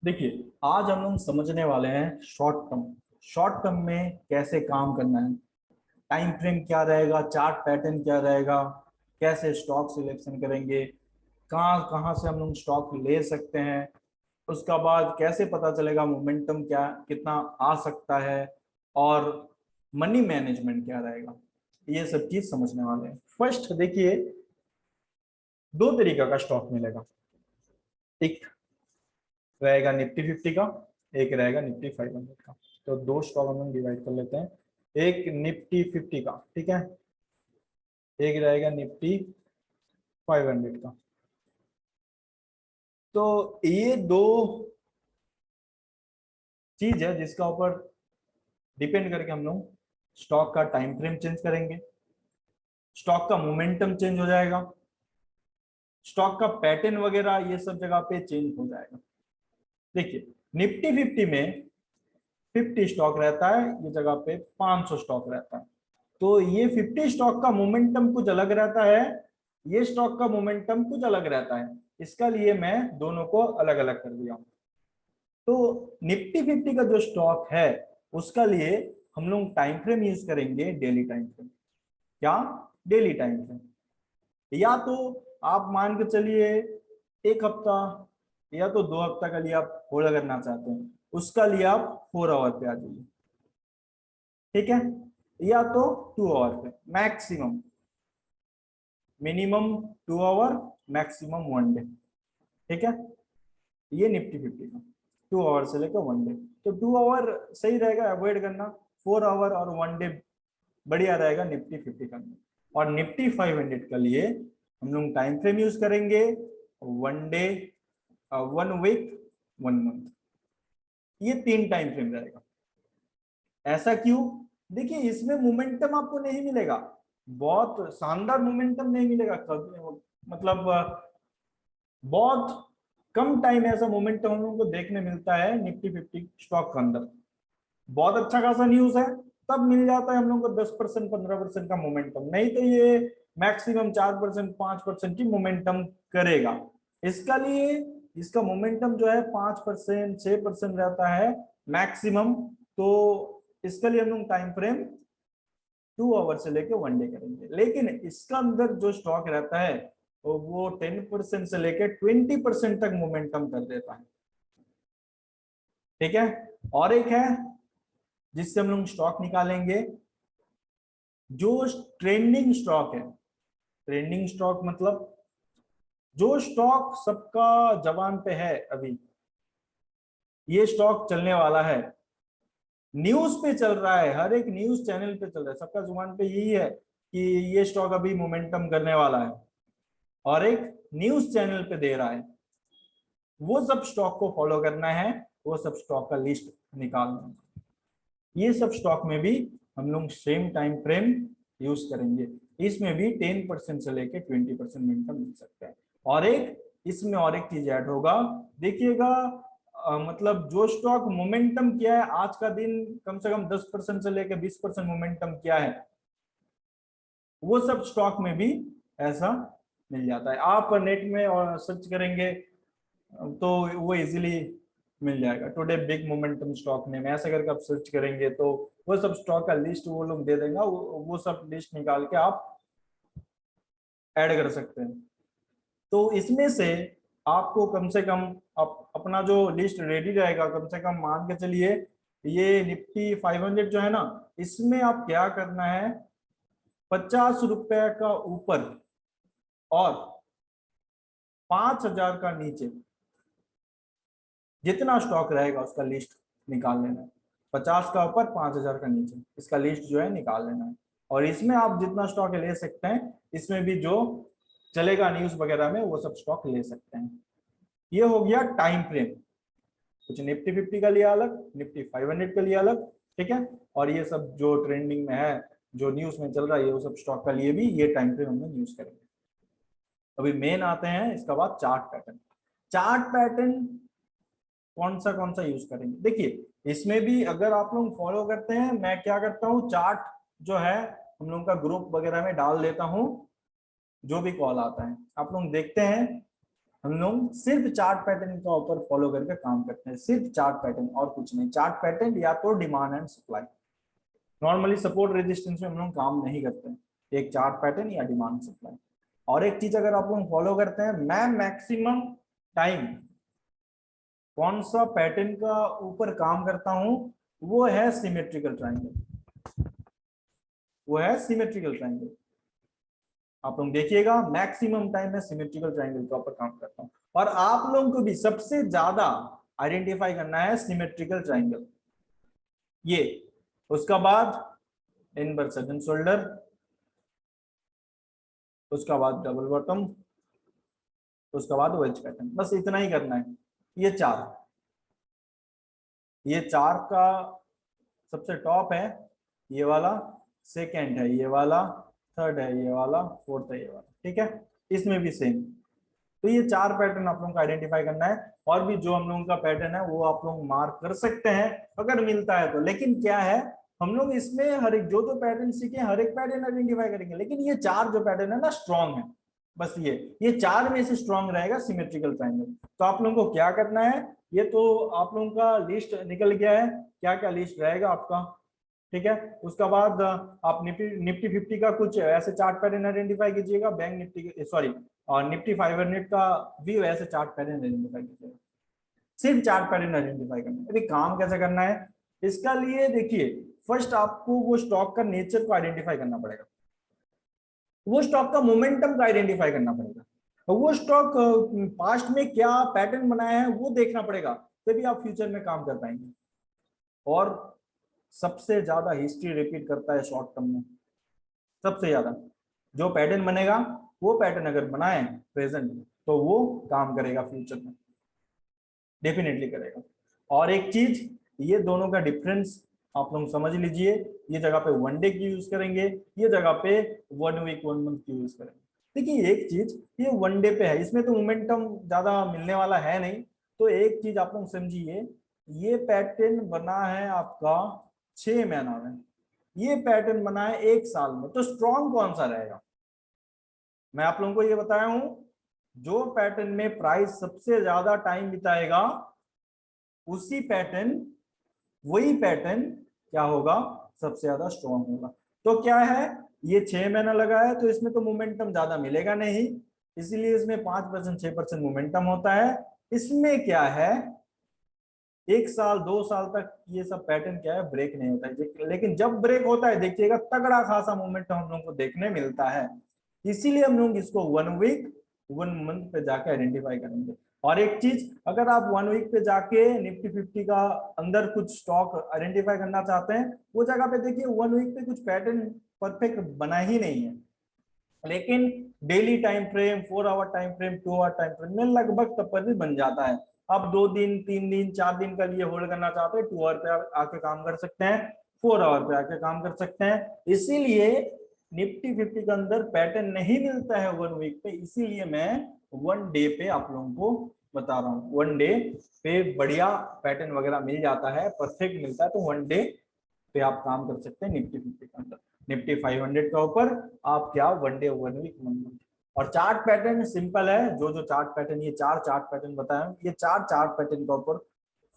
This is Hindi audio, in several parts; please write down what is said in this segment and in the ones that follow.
देखिए, आज हम लोग समझने वाले हैं शॉर्ट टर्म। शॉर्ट टर्म में कैसे काम करना है, टाइम फ्रेम क्या रहेगा, चार्ट पैटर्न क्या रहेगा, कैसे स्टॉक सिलेक्शन करेंगे, कहाँ कहाँ से हम लोग स्टॉक ले सकते हैं, उसका बाद कैसे पता चलेगा मोमेंटम क्या कितना आ सकता है, और मनी मैनेजमेंट क्या रहेगा। ये सब चीज समझने वाले हैं। फर्स्ट देखिए, दो तरीका का स्टॉक मिलेगा। एक रहेगा निफ्टी 50 का, एक रहेगा निफ्टी 500 का। तो दो स्टॉक हम लोग डिवाइड कर लेते हैं। एक निफ्टी 50 का, ठीक है, एक रहेगा निफ्टी 500 का। तो ये दो चीज है जिसका ऊपर डिपेंड करके हम लोग स्टॉक का टाइम फ्रेम चेंज करेंगे, स्टॉक का मोमेंटम चेंज हो जाएगा, स्टॉक का पैटर्न वगैरह ये सब जगह पे चेंज हो जाएगा। देखिए, निफ्टी 50 में 50 स्टॉक रहता है, ये जगह पे 500 स्टॉक रहता है। तो ये 50 स्टॉक का मोमेंटम कुछ अलग रहता है, ये स्टॉक का मोमेंटम कुछ अलग रहता है। इसका लिए मैं दोनों को अलग अलग कर दिया हूं। तो निफ्टी 50 का जो स्टॉक है उसका लिए हम लोग टाइम फ्रेम यूज करेंगे, डेली टाइम फ्रेम। क्या? Daily time frame. या तो आप मान के चलिए एक हफ्ता या तो 2 हफ्ता का लिए आप होल्ड करना चाहते हैं, उसका लिए आप 4 आवर पे आ जाइए, ठीक है। या तो 2 आवर पे maximum, minimum 2 hour, maximum 1 day, ठीक है। ये निफ्टी 50 का 2 आवर से लेकर 1 डे। तो 2 आवर सही रहेगा अवॉइड करना, 4 आवर और 1 डे बढ़िया रहेगा निफ्टी 50 का। और निफ्टी 500 के लिए हम लोग टाइम फ्रेम यूज करेंगे 1 डे, 1 वीक, 1 मंथ। ये 3 टाइम फ्रेम रहेगा। ऐसा क्यों? देखिए, इसमें मोमेंटम आपको नहीं मिलेगा, बहुत शानदार मोमेंटम नहीं मिलेगा कभी, मतलब बहुत कम टाइम ऐसा मोमेंटम हम लोगों को देखने मिलता है निफ्टी 50 स्टॉक के अंदर। बहुत अच्छा खासा न्यूज है तब मिल जाता है हम लोग को 10% 15% का मोमेंटम, नहीं तो ये मैक्सिमम 4% 5% की मोमेंटम करेगा। इसका लिए इसका मोमेंटम जो है 5% 6% रहता है मैक्सिमम। तो इसके लिए हम लोग टाइम फ्रेम 2 आवर से लेके 1 डे करेंगे। लेकिन इसका अंदर जो स्टॉक रहता है वो 10% से लेके 20% तक मोमेंटम कर देता है, ठीक है। और एक है जिससे हम लोग स्टॉक निकालेंगे, जो ट्रेंडिंग स्टॉक है। ट्रेंडिंग स्टॉक मतलब जो स्टॉक सबका जबान पे है अभी, ये स्टॉक चलने वाला है, न्यूज पे चल रहा है, हर एक न्यूज चैनल पे चल रहा है, सबका जुबान पे यही है कि ये स्टॉक अभी मोमेंटम करने वाला है, और एक न्यूज चैनल पे दे रहा है। वो सब स्टॉक को फॉलो करना है, वो सब स्टॉक का लिस्ट निकालना है। ये सब स्टॉक में भी हम लोग सेम टाइम फ्रेम यूज करेंगे। इसमें भी 10% से लेके 20% मोमेंटम मिल सकता है। और एक इसमें और एक चीज ऐड होगा, देखिएगा, मतलब जो स्टॉक मोमेंटम किया है आज का दिन, कम से कम 10% से लेकर 20% मोमेंटम किया है, वो सब स्टॉक में भी ऐसा मिल जाता है। आप नेट में और सर्च करेंगे तो वो इजीली मिल जाएगा। Today big momentum stock name ऐसा करके आप सर्च करेंगे तो वो सब स्टॉक का लिस्ट वो लोग दे देंगे, वो सब लिस्ट निकाल के आप ऐड कर सकते हैं। तो इसमें से आपको कम से कम अपना जो लिस्ट रेडी रहेगा, कम से कम मान के चलिए ये निफ्टी 500 जो है ना, इसमें आप क्या करना है, 50 रुपए का ऊपर और 5,000 का नीचे जितना स्टॉक रहेगा उसका लिस्ट निकाल लेना है। 50 का ऊपर 5,000 का नीचे इसका लिस्ट जो है निकाल लेना है। और इसमें आप जितना स्टॉक ले सकते हैं, इसमें भी जो चलेगा न्यूज वगैरह में वो सब स्टॉक ले सकते हैं। ये हो गया टाइम फ्रेम, कुछ निफ्टी 50 का लिया अलग, निफ्टी 500 का लिया अलग, ठीक है। और ये सब जो ट्रेंडिंग में है, जो न्यूज में चल रहा है, ये वो सब स्टॉक का लिए भी ये टाइम फ्रेम हम लोग यूज करेंगे। अभी मेन आते हैं इसका बाद चार्ट पैटर्न। चार्ट पैटर्न कौन सा यूज करेंगे? देखिए, इसमें भी अगर आप लोग फॉलो करते हैं, मैं क्या करता हूँ, चार्ट जो है हम लोग का ग्रुप वगैरह में डाल देता हूँ, जो भी कॉल आता है आप लोग देखते हैं। हम लोग सिर्फ चार्ट पैटर्न का ऊपर फॉलो करके काम करते हैं, सिर्फ चार्ट पैटर्न और कुछ नहीं। चार्ट पैटर्न या तो demand and supply, normally support resistance में हम लोग काम नहीं करते हैं, एक चार्ट पैटर्न या डिमांड सप्लाई। और एक चीज अगर आप लोग फॉलो करते हैं, मैं मैक्सिमम टाइम कौन सा पैटर्न का ऊपर काम करता हूं, वो है सिमेट्रिकल ट्रायंगल, वो है सिमेट्रिकल ट्रायंगल। आप लोग देखिएगा मैक्सिमम टाइम में सिमेट्रिकल ट्रायंगल के ऊपर काम करता हूं। और आप लोगों को भी सबसे ज्यादा आइडेंटिफाई करना है सिमेट्रिकल ट्रायंगल, ये। उसका बाद इनवर्स हेड एंड शोल्डर, उसका बाद डबल बॉटम, उसका बाद वेज पैटर्न, बस इतना ही करना है। ये चार, ये चार का सबसे टॉप है ये वाला, सेकंड है ये वाला, थर्ड है ये वाला, फोर्थ है ये वाला, ठीक है। इसमें भी सेम। तो ये चार पैटर्न आप लोगों को आइडेंटिफाई करना है, और भी जो हम लोगों का पैटर्न है वो आप लोग मार्क कर सकते हैं अगर मिलता है तो। लेकिन क्या है, हम लोग इसमें हर एक जो पैटर्न सीखे हर एक पैटर्न आइडेंटिफाई करेंगे, लेकिन ये चार जो पैटर्न है ना स्ट्रॉन्ग है, बस ये चार में से स्ट्रॉन्ग रहेगा सिमेट्रिकल ट्रायंगल। तो आप लोगों को क्या करना है, ये तो आप लोगों का लिस्ट निकल गया है, क्या क्या लिस्ट रहेगा आपका, ठीक है। उसका बाद आप निफ्टी 50 का कुछ ऐसे चार्ट पैटर्न आइडेंटिफाई कीजिएगा, बैंक निफ्टी सॉरी और निफ्टी 500 का भी ऐसे चार्ट पैटर्न आइडेंटिफाई कीजिएगा। सिर्फ चार्ट पैटर्न आइडेंटिफाई करना है। अभी काम कैसे करना है, इसका लिए देखिए, फर्स्ट आपको वो स्टॉक का नेचर को आइडेंटिफाई करना पड़ेगा, वो स्टॉक का मोमेंटम का आइडेंटिफाई करना पड़ेगा, वो स्टॉक पास्ट में क्या पैटर्न बनाया है वो देखना पड़ेगा, तभी आप फ्यूचर में काम कर पाएंगे। और सबसे ज्यादा हिस्ट्री रिपीट करता है शॉर्ट टर्म में, सबसे ज्यादा जो पैटर्न बनेगा वो पैटर्न अगर बनाए प्रेजेंट तो वो काम करेगा फ्यूचर में, डेफिनेटली करेगा। और एक चीज, ये दोनों का डिफरेंस आप लोग समझ लीजिए, ये जगह पे वन डे की यूज करेंगे, ये जगह पे 1 वीक 1 मंथ की यूज करेंगे। देखिए एक चीज, ये वन डे पे है, इसमें तो मोमेंटम ज्यादा मिलने वाला है नहीं। तो एक चीज आप लोग समझिए, ये पैटर्न बना है आपका 6 महीना में, ये पैटर्न बना है 1 साल में, तो स्ट्रॉन्ग कौन सा रहेगा। मैं आप लोगों को ये बताया हूं, जो पैटर्न में प्राइस सबसे ज्यादा टाइम बिताएगा उसी पैटर्न, वही पैटर्न क्या होगा, सबसे ज्यादा स्ट्रॉन्ग होगा। तो क्या है, ये 6 महीना लगा है तो इसमें तो मोमेंटम ज्यादा मिलेगा नहीं, इसीलिए इसमें 5% 6% मोमेंटम होता है। इसमें क्या है, 1 साल 2 साल तक ये सब पैटर्न क्या है, ब्रेक नहीं होता है, लेकिन जब ब्रेक होता है देखिएगा तगड़ा खासा मोमेंटम हम लोग को देखने मिलता है। इसीलिए हम लोग इसको 1 वीक 1 मंथ पे जाके आइडेंटिफाई करेंगे। और एक चीज, अगर आप 1 वीक पे जाके निफ्टी 50 का अंदर कुछ स्टॉक आइडेंटिफाई करना चाहते हैं, वो जगह पे देखिए 1 वीक पे कुछ पैटर्न परफेक्ट बना ही नहीं है, लेकिन daily time frame, 4 hour time frame, 2 hour time frame में लगभग तब पर भी बन जाता है। आप 2 दिन 3 दिन 4 दिन का लिए होल्ड करना चाहते हैं, 2 आवर पे आके काम कर सकते हैं, 4 आवर पे आके काम कर सकते हैं। इसीलिए निफ्टी 50 के अंदर पैटर्न नहीं मिलता है 1 वीक पे, इसीलिए मैं 1 डे पे आप लोगों को बता रहा हूँ। 1 डे पे बढ़िया पैटर्न वगैरह मिल जाता है, परफेक्ट मिलता है, तो 1 डे पे आप काम कर सकते हैं निफ्टी 50 के अंदर। निफ्टी 500 का ऊपर आप क्या 1 डे 1 वीक 1 मंथ। और चार्ट पैटर्न सिंपल है, जो जो चार्ट पैटर्न, ये 4 चार्ट पैटर्न बताया, ये 4 चार्ट पैटर्न का ऊपर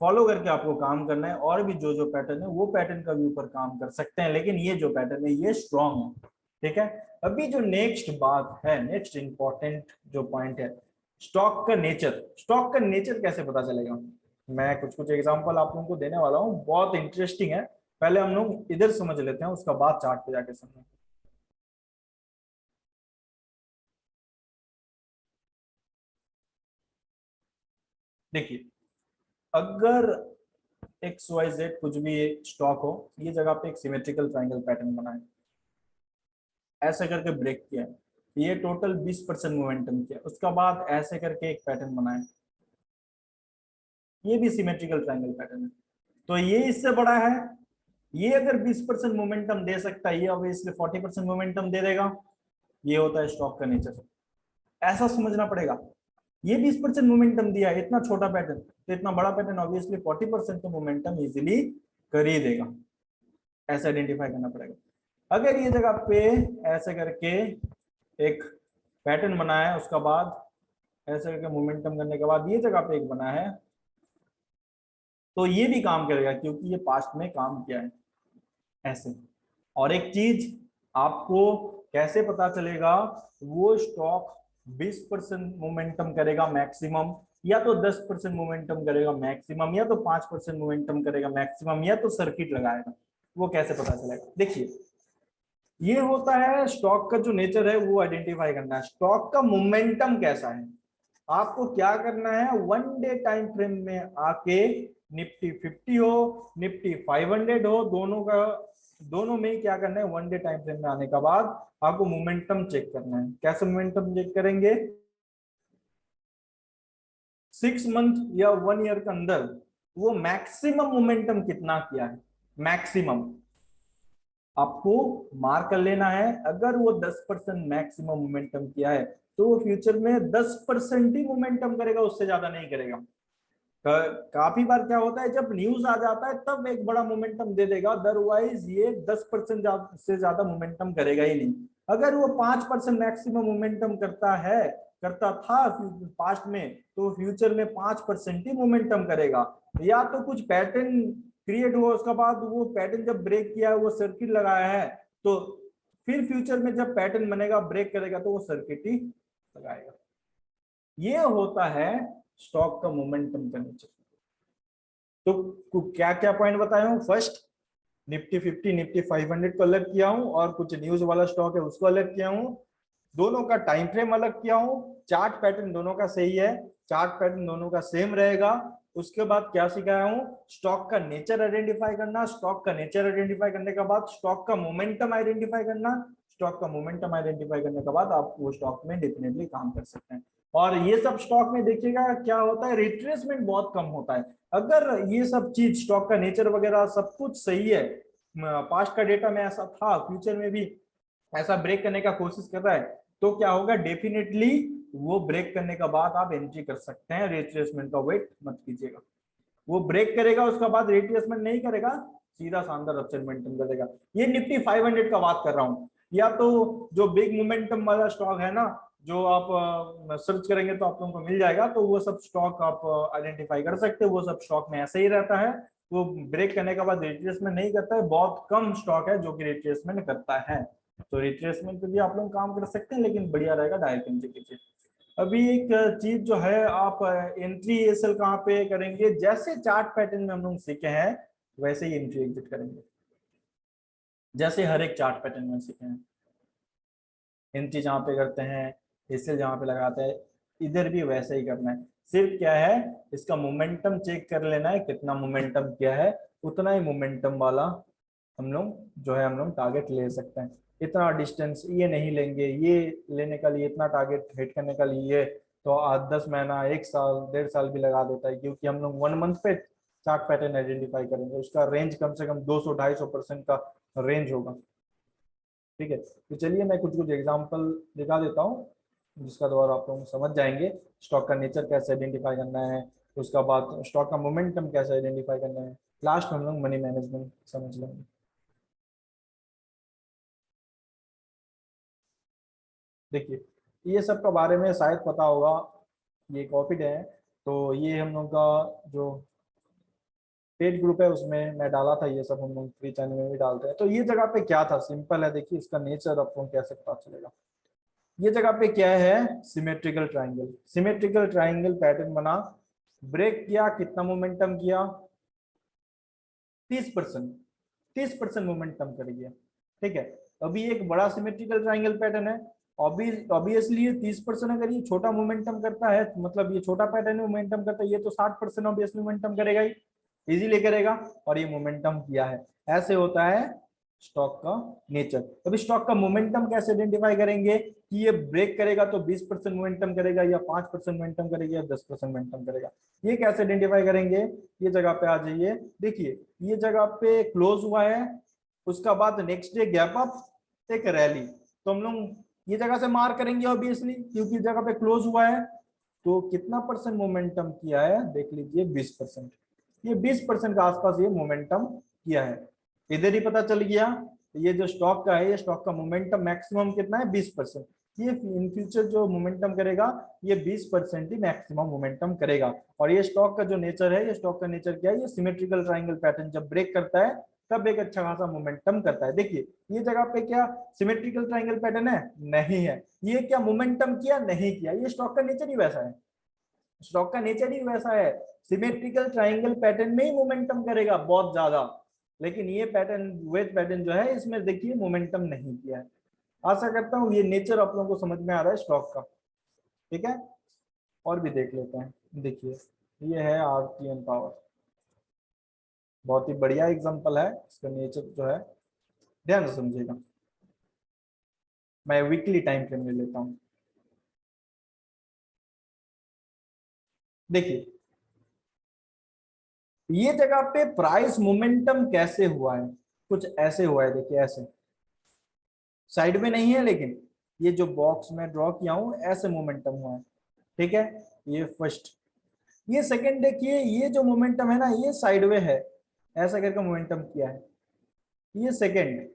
फॉलो करके आपको काम करना है। और भी जो जो पैटर्न है वो पैटर्न का भी ऊपर काम कर सकते हैं, लेकिन ये जो पैटर्न है ये स्ट्रॉन्ग है, ठीक है। अभी जो नेक्स्ट बात है, नेक्स्ट इंपॉर्टेंट जो पॉइंट है, स्टॉक का नेचर। स्टॉक का नेचर कैसे पता चलेगा, मैं कुछ कुछ एग्जांपल आप लोगों को देने वाला हूँ, बहुत इंटरेस्टिंग है। पहले हम लोग इधर समझ लेते हैं, उसका बाद चार्ट पे जाके समझें। देखिए, अगर XYZ कुछ भी स्टॉक हो, ये जगह पे एक सिमेट्रिकल ट्रायंगल पैटर्न बना है, ऐसे करके ब्रेक किया है, ये टोटल 20% मोमेंटम किया, उसका बाद ऐसे करके एक पैटर्न बना है, ये भी सिमेट्रिकल ट्रायंगल पैटर्न है। तो ये इससे बड़ा है, ये अगर 20% मोमेंटम दे सकता है, ये ऑब्वियसली 40% मोमेंटम दे देगा। ये होता है स्टॉक का नेचर, ऐसा समझना पड़ेगा। ये 20% मोमेंटम दिया है, इतना छोटा पैटर्न, तो इतना बड़ा पैटर्न ऑब्वियसली 40% तो मोमेंटम इजीली कर ही देगा, ऐसे आइडेंटिफाई करना पड़ेगा। अगर ये जगह पे ऐसे करके एक पैटर्न बनाया है, उसका बाद ऐसे करके मोमेंटम करने के बाद ये जगह पे एक बना है, तो ये भी काम करेगा क्योंकि ये पास्ट में काम किया है ऐसे। और एक चीज आपको कैसे पता चलेगा, वो स्टॉक 20% मोमेंटम करेगा मैक्सिमम, या तो 10% मोमेंटम करेगा मैक्सिमम, या तो 5% मोमेंटम करेगा मैक्सिमम, या तो सर्किट लगाएगा, वो कैसे पता चलेगा? देखिए, ये होता है स्टॉक का जो नेचर है वो आइडेंटिफाई करना है। स्टॉक का मोमेंटम कैसा है, आपको क्या करना है, 1 डे टाइम फ्रेम में आके निफ्टी 50 हो, निफ्टी 500 हो, दोनों में ही क्या करना है, 1 डे टाइम फ्रेम में आने के बाद आपको मोमेंटम चेक करना है। कैसे मोमेंटम चेक करेंगे, 6 मंथ या 1 ईयर के अंदर वो मैक्सिमम मोमेंटम कितना किया है, मैक्सिमम आपको मार्क कर लेना है। अगर वो 10% मैक्सिमम मोमेंटम किया है तो वो फ्यूचर में 10% ही मोमेंटम करेगा, उससे ज्यादा नहीं करेगा। काफी बार क्या होता है, जब न्यूज आ जाता है तब एक बड़ा मोमेंटम दे देगा, अदरवाइज ये 10% से ज्यादा मोमेंटम करेगा ही नहीं। अगर वो 5% मैक्सिमम मोमेंटम करता था पास्ट में, तो फ्यूचर में 5% ही मोमेंटम करेगा। या तो कुछ पैटर्न क्रिएट हुआ, उसके बाद वो पैटर्न जब ब्रेक किया है, वो सर्किट लगाया है, तो फिर फ्यूचर में जब पैटर्न बनेगा ब्रेक करेगा तो वो सर्किट ही लगाएगा। ये होता है स्टॉक का मोमेंटम का नेचर। तो क्या क्या पॉइंट बताया हूं, फर्स्ट निफ्टी 50 निफ्टी 500 को अलग किया हूं, और कुछ न्यूज वाला स्टॉक है उसको अलग किया हूं, दोनों का टाइम फ्रेम अलग किया हूं, चार्ट पैटर्न दोनों का सही है, चार्ट पैटर्न दोनों का सेम रहेगा। उसके बाद क्या सिखाया हूं, स्टॉक का नेचर आइडेंटिफाई करना, स्टॉक का नेचर आइडेंटिफाई करने के बाद स्टॉक का मोमेंटम आइडेंटिफाई करना, स्टॉक का मोमेंटम आइडेंटिफाई करने के बाद आप वो स्टॉक में डेफिनेटली काम कर सकते हैं। और ये सब स्टॉक में देखिएगा क्या होता है, रिट्रेसमेंट बहुत कम होता है। अगर ये सब चीज स्टॉक का नेचर वगैरह सब कुछ सही है, पास्ट का डेटा में ऐसा था, फ्यूचर में भी ऐसा ब्रेक करने का कोशिश कर रहा है, तो क्या होगा, डेफिनेटली वो ब्रेक करने के बाद आप एंट्री कर सकते हैं। रिट्रेसमेंट का वेट मत कीजिएगा, वो ब्रेक करेगा उसके बाद रिट्रेसमेंट नहीं करेगा, सीधा शानदार अपसाइड मोमेंटम करेगा। ये निफ्टी 500 का बात कर रहा हूं। या तो जो बिग मोमेंटम वाला स्टॉक है ना, जो आप सर्च करेंगे तो आप लोगों को मिल जाएगा, तो वो सब स्टॉक आप आइडेंटिफाई कर सकते हैं। वो सब स्टॉक में ऐसे ही रहता है, वो ब्रेक करने के बाद रिट्रेसमेंट नहीं करता है। बहुत कम स्टॉक है जो कि रिट्रेसमेंट करता है, तो रिट्रेसमेंट पे भी आप लोग काम कर सकते हैं, लेकिन बढ़िया रहेगा डायरेक्ट एंट्री कीजिए। अभी एक चीज जो है, आप एंट्री एसएल कहाँ पे करेंगे, जैसे चार्ट पैटर्न में हम लोग सीखे हैं वैसे ही एंट्री एग्जिट करेंगे, जैसे हर एक चार्ट पैटर्न में सीखे हैं। एंट्री जहाँ पे करते हैं, एसएल जहाँ पे लगाते हैं, इधर भी वैसे ही करना है। सिर्फ क्या है, इसका मोमेंटम चेक कर लेना है, कितना मोमेंटम किया है, उतना ही मोमेंटम वाला हम लोग जो है हम लोग टारगेट ले सकते हैं। इतना डिस्टेंस ये नहीं लेंगे, ये लेने का लिए इतना टारगेट हिट करने का लिए तो 8-10 महीना 1 साल 1.5 साल भी लगा देता है, क्योंकि हम लोग 1 मंथ पे चार्ट पैटर्न आइडेंटिफाई करेंगे, उसका रेंज कम से कम 200-250% का रेंज होगा। ठीक है, तो चलिए मैं कुछ कुछ एग्जांपल दिखा देता हूँ, जिसका द्वारा आप लोग समझ जाएंगे स्टॉक का नेचर कैसे आइडेंटिफाई करना है, उसका बाद स्टॉक का मोमेंटम कैसे आइडेंटिफाई करना है, लास्ट में हम लोग मनी मैनेजमेंट समझ लेंगे। देखिए, ये सब के बारे में शायद पता होगा, ये कॉपीड है, तो ये हम लोग का जो पेड ग्रुप है उसमें मैं डाला था, ये सब हम लोग फ्री चैनल में भी डालते हैं। तो ये जगह पे क्या था, सिंपल है, देखिए इसका नेचर आपको कैसे पता चलेगा। ये जगह पे क्या है, symmetrical triangle, symmetrical triangle pattern बना, ब्रेक किया, कितना मोमेंटम किया, 30%, 30% मोमेंटम कर गया। ठीक है, अभी एक बड़ा सिमेट्रिकल ट्राइंगल पैटर्न है, ऑब्वियसली ये 30%, अगर ये छोटा मोमेंटम करता है, मतलब ये छोटा पैटर्न मोमेंटम करता है, ये तो 60% ऑब्वियसली मोमेंटम करेगा ही, इजीली करेगा, और ये मोमेंटम किया है। ऐसे होता है स्टॉक का नेचर। अभी स्टॉक का मोमेंटम कैसे आइडेंटिफाई करेंगे, कि ये ब्रेक करेगा तो 20% मोमेंटम करेगा, या 5% मोमेंटम करेगा, या 10% मोमेंटम करेगा, ये कैसे आइडेंटिफाई करेंगे। ये जगह पे आ जाइए, देखिए ये जगह पे क्लोज हुआ है, उसका बाद नेक्स्ट डे गैप अप, एक रैली, तो हम लोग ये जगह से मार्क करेंगे ऑब्वियसली, क्योंकि जगह पे क्लोज हुआ है। तो कितना परसेंट मोमेंटम किया है, देख लीजिए 20%, ये 20% के आसपास ये मोमेंटम किया है। इधर ही पता चल गया, ये जो स्टॉक का है, ये स्टॉक का मोमेंटम मैक्सिमम कितना है, 20%। ये इन फ्यूचर जो मोमेंटम करेगा ये 20% ही मैक्सिमम मोमेंटम करेगा। और ये स्टॉक का जो नेचर है, ये स्टॉक का नेचर क्या है, ये सिमेट्रिकल ट्राइंगल पैटर्न जब ब्रेक करता है तब एक अच्छा खासा मोमेंटम करता है। देखिए ये जगह पे क्या सिमेट्रिकल ट्राइंगल पैटर्न है, नहीं है। ये क्या मोमेंटम किया, नहीं किया। ये स्टॉक का नेचर ही वैसा है, स्टॉक का नेचर ही वैसा है। सिमेट्रिकल ट्राइंगल पैटर्न में ही मोमेंटम करेगा बहुत ज्यादा, लेकिन ये पैटर्न वेज पैटर्न जो है इसमें देखिए मोमेंटम नहीं किया है। आशा करता हूँ ये नेचर आप लोगों को समझ में आ रहा है स्टॉक का। ठीक है, और भी देख लेते हैं। देखिए ये है आरटीएम पावर, बहुत ही बढ़िया एग्जांपल है। इसका नेचर जो है ध्यान से समझिएगा। मैं वीकली टाइम फ्रेम ले लेता हूं। देखिए ये जगह पे प्राइस मोमेंटम कैसे हुआ है, कुछ ऐसे हुआ है। देखिए ऐसे साइड में नहीं है, लेकिन ये जो बॉक्स में ड्रॉ किया हूं ऐसे मोमेंटम हुआ है। ठीक है, ये फर्स्ट। ये सेकंड, देखिए ये जो मोमेंटम है ना ये साइडवे है, ऐसा करके मोमेंटम किया है। ये सेकंड,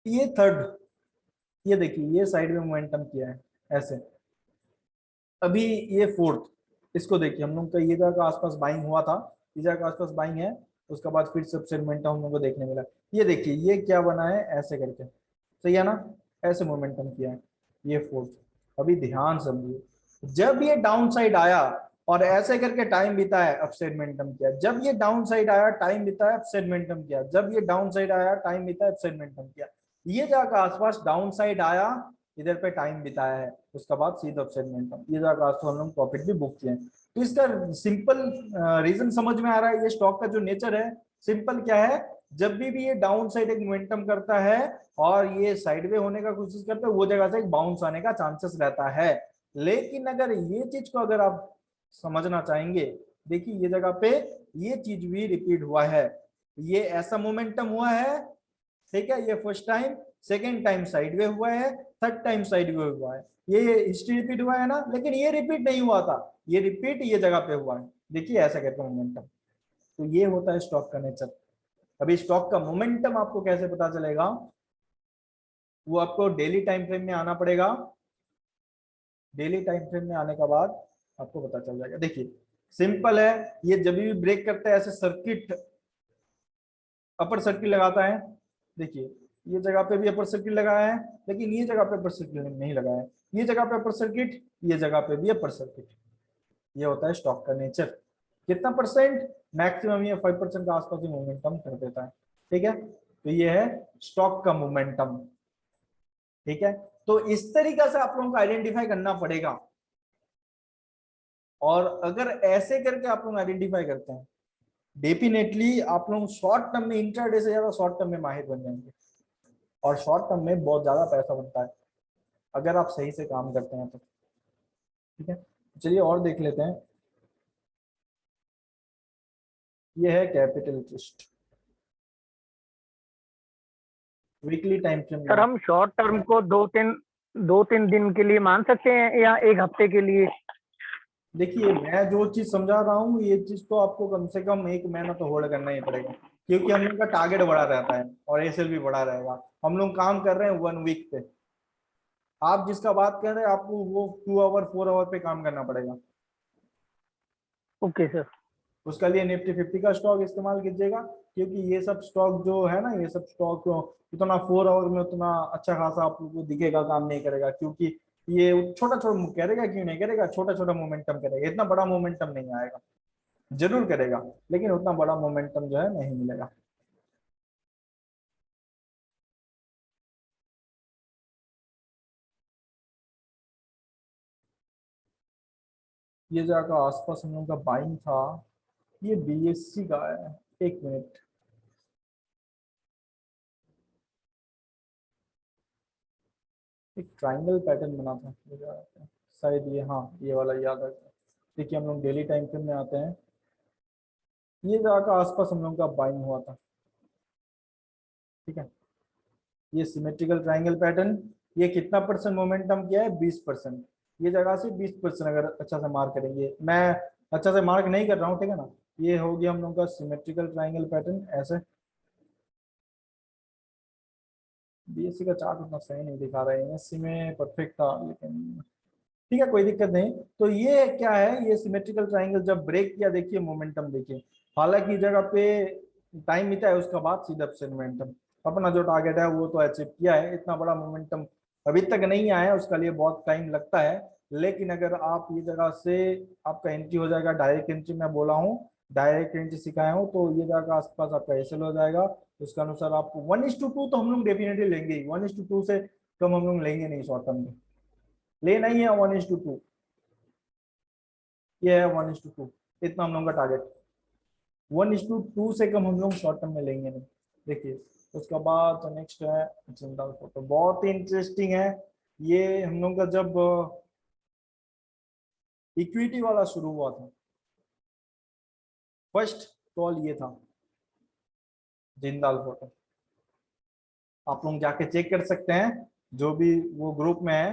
ये थर्ड, ये देखिए ये साइड में मोमेंटम किया है ऐसे। अभी ये फोर्थ, इसको देखिए हम लोग का ये जगह का आसपास बाइंग हुआ था, ये जगह का आसपास बाइंग है, उसके बाद फिर सबसे मोमेंटम हम लोग को देखने मिला। ये देखिए ये क्या बना है ऐसे करके, सही है ना, ऐसे मोमेंटम किया है। ये फोर्थ। अभी ध्यान समझिए, जब ये डाउन साइड आया और ऐसे करके टाइम बिताया अपसाइड मोमेंटम किया, जब ये डाउन साइड आया टाइम बिताया अपसाइड मोमेंटम किया, जब ये डाउन साइड आया टाइम बिताया अपसाइड मोमेंटम किया। ये जगह का आसपास डाउन साइड आया, इधर पे टाइम बिताया है, उसके बाद सीधा अपसाइड मोमेंटम, ये जगह आसपास हम लोग प्रॉफिट भी बुक किए हैं। तो इसका सिंपल रीजन समझ में आ रहा है। ये स्टॉक का जो नेचर है सिंपल क्या है, जब भी ये डाउन साइड एक मोमेंटम करता है और ये साइडवे होने का कोशिश करता है, वो जगह से एक बाउंस आने का चांसेस रहता है। लेकिन अगर ये चीज को अगर आप समझना चाहेंगे, देखिए ये जगह पे ये चीज भी रिपीट हुआ है, ये ऐसा मोमेंटम हुआ है। ठीक है, ये first time, second time sideway हुआ है, थर्ड टाइम साइडवे हुआ है। ये हिस्ट्री रिपीट हुआ है ना, लेकिन ये रिपीट नहीं हुआ था, ये रिपीट ये जगह पे हुआ है। देखिए ऐसा कहते हैं मोमेंटम। तो ये होता है स्टॉक का नेचर। अभी स्टॉक का मोमेंटम आपको कैसे पता चलेगा, वो आपको डेली टाइम फ्रेम में आना पड़ेगा। डेली टाइम फ्रेम में आने के बाद आपको पता चल जाएगा। देखिए सिंपल है, ये जब भी ब्रेक करता है ऐसे सर्किट, अपर सर्किट लगाता है। देखिए ये जगह पे भी अपर सर्किट लगाया है, लेकिन ये जगह पे अपर सर्किट नहीं लगाया है। ये जगह पे अपर सर्किट, ये जगह पे भी अपर सर्किट। ये होता है स्टॉक का नेचर। कितना परसेंट, मैक्सिमम ये 5% का आसपास ही मोमेंटम कर देता है। ठीक है, तो ये है स्टॉक का मोमेंटम। ठीक है, तो इस तरीके से आप लोगों को आइडेंटिफाई करना पड़ेगा। और अगर ऐसे करके आप लोग आइडेंटिफाई करते हैं, डेफिनेटली आप लोग शॉर्ट टर्म में, इंट्राडे से ज्यादा शॉर्ट टर्म में माहिर बन जाएंगे। और शॉर्ट टर्म में बहुत ज्यादा पैसा बनता है अगर आप सही से काम करते हैं तो। ठीक है, चलिए और देख लेते हैं। ये है capital trust, weekly time frame sir में। हम शॉर्ट टर्म को दो तीन दिन के लिए मान सकते हैं या एक हफ्ते के लिए? देखिए मैं जो चीज समझा रहा हूँ ये चीज तो आपको कम से कम एक महीना तो होल्ड करना ही पड़ेगा, क्योंकि हम लोग का टारगेट बड़ा रहता है और एसएल भी बड़ा रहेगा। हम लोग काम कर रहे हैं 1 वीक पे, आप जिसका बात कर रहे हैं आपको वो 2 आवर 4 आवर पे काम करना पड़ेगा। Okay sir. उसके लिए निफ्टी 50 का स्टॉक इस्तेमाल कीजिएगा, क्योंकि ये सब स्टॉक जो है ना, ये सब स्टॉक उतना 4 आवर में उतना अच्छा खासा आप लोग को दिखेगा, काम नहीं करेगा। क्योंकि ये छोटा छोटा करेगा, क्यों नहीं करेगा, छोटा छोटा मोमेंटम करेगा, इतना बड़ा मोमेंटम नहीं आएगा। जरूर करेगा, लेकिन उतना बड़ा मोमेंटम जो है नहीं मिलेगा। ये जगह आसपास हम लोग का बाइंग था, ये बीएससी का है। एक मिनट, एक ट्राइंगल पैटर्न बना था शायद, ये हाँ ये वाला याद है। देखिए हम लोग डेली टाइम फ्रेम में आते हैं, ये जगह का आसपास हम लोग का बाइंग हुआ था। ठीक है, ये सिमेट्रिकल ट्राइंगल पैटर्न, ये कितना परसेंट मोमेंटम किया है, 20%। ये जगह से 20% अगर अच्छा से मार्क करेंगे, मैं अच्छा से मार्क नहीं कर रहा हूँ, ठीक है ना। ये हो गया हम लोग का सिमेट्रिकल ट्राइंगल पैटर्न ऐसे। बीएससी का चार्ट उतना सही नहीं दिखा रहे हैं, एमएससी में परफेक्ट था, लेकिन ठीक है कोई दिक्कत नहीं। तो ये क्या है, ये सिमेट्रिकल ट्रायंगल जब ब्रेक किया, देखिए मोमेंटम देखिए, हालांकि जगह पे टाइम बीता है उसका बाद सीधा से मोमेंटम, अपना जो टारगेट है वो तो अचीव किया है। इतना बड़ा मोमेंटम अभी तक नहीं आया है, उसका लिए बहुत टाइम लगता है। लेकिन अगर आप ये जगह से आपका एंट्री हो जाएगा, डायरेक्ट एंट्री मैं बोला हूँ, डायरेक्ट एंट्री सिखाया हूँ, तो ये जगह का आसपास आपका एसएल हो जाएगा। उसके अनुसार आप 1:2 तो हम लोग डेफिनेटली लेंगे ही, 1:2 से कम हम लोग लेंगे नहीं शॉर्ट टर्म में, लेना ही है 1:2। ये है 1:2, इतना हम लोग का टारगेट, 1:2 से कम हम लोग शॉर्ट टर्म में लेंगे नहीं। देखिए उसका बाद नेक्स्ट है जिंदाल फोटो, बहुत ही इंटरेस्टिंग है। ये हम लोग का जब इक्विटी वाला शुरू हुआ था, फर्स्ट कॉल ये था जिंदाल फोटो, आप लोग जाके चेक कर सकते हैं, जो भी वो ग्रुप में है,